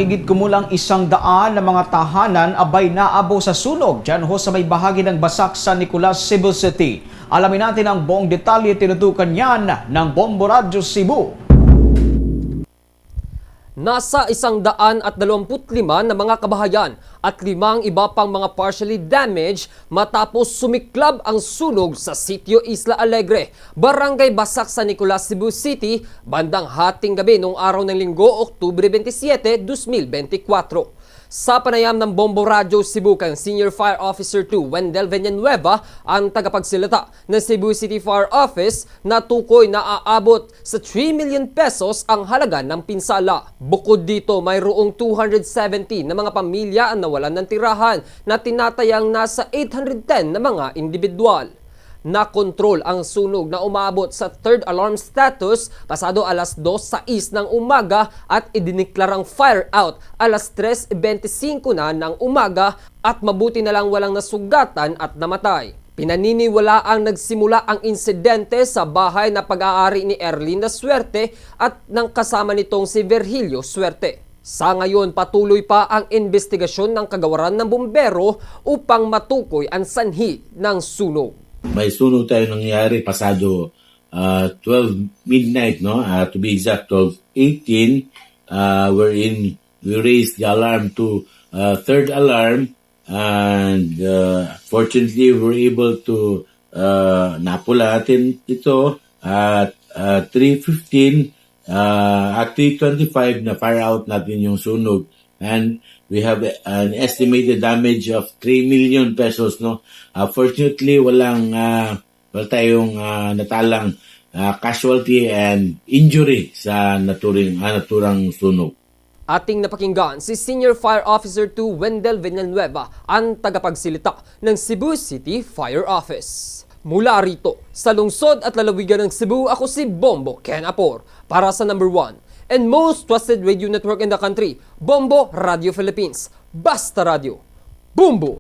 Higit kumulang 100 na mga tahanan abay naabo sa sunog dyan ho sa may bahagi ng Basak, San Nicolas, Cebu City. Alamin natin ang buong detalye, tinutukan yan ng Bombo Radyo Cebu. Nasa 125 na mga kabahayan at 5 iba pang mga partially damaged matapos sumiklab ang sunog sa sitio Isla Alegre, Barangay Basak, San Nicolas, Cebu City, bandang hating gabi noong araw ng Linggo, Oktubre 27, 2024. Sa panayam ng Bombo Radyo Cebu kang Senior Fire Officer 2 Wendell Villanueva, ang tagapagsilata ng Cebu City Fire Office, na tukoy na aabot sa 3 million pesos ang halaga ng pinsala. Bukod dito, mayroong 270 na mga pamilya ang nawalan ng tirahan na tinatayang nasa 810 na mga individual. Nakontrol ang sunog na umabot sa third alarm status pasado alas 2:06 ng umaga at idiniklarang fire out alas 3:25 na ng umaga at mabuti na lang walang nasugatan at namatay. Pinaniniwala ang nagsimula ang insidente sa bahay na pag-aari ni Erlinda Suerte at ng kasama nitong si Virgilio Suerte. Sa ngayon, patuloy pa ang investigasyon ng kagawaran ng bumbero upang matukoy ang sanhi ng sunog. May sunog tayo nangyari pasado 12 midnight, no? To be exact, 12:18, wherein we raised the alarm to third alarm, and fortunately we were able to napula natin ito at 3:15, at 3:25 na fire out natin yung sunog, and we have an estimated damage of 3 million pesos, no? Fortunately, wala tayong natalang casualty and injury sa naturang sunog. Ating napakinggan si Senior Fire Officer 2 Wendell Villanueva, ang tagapagsilita ng Cebu City Fire Office. Mula rito, sa lungsod at lalawigan ng Cebu, ako si Bombo Ken Apor para sa number 1 and most trusted radio network in the country, Bombo Radio Philippines. Basta Radio. Bombo!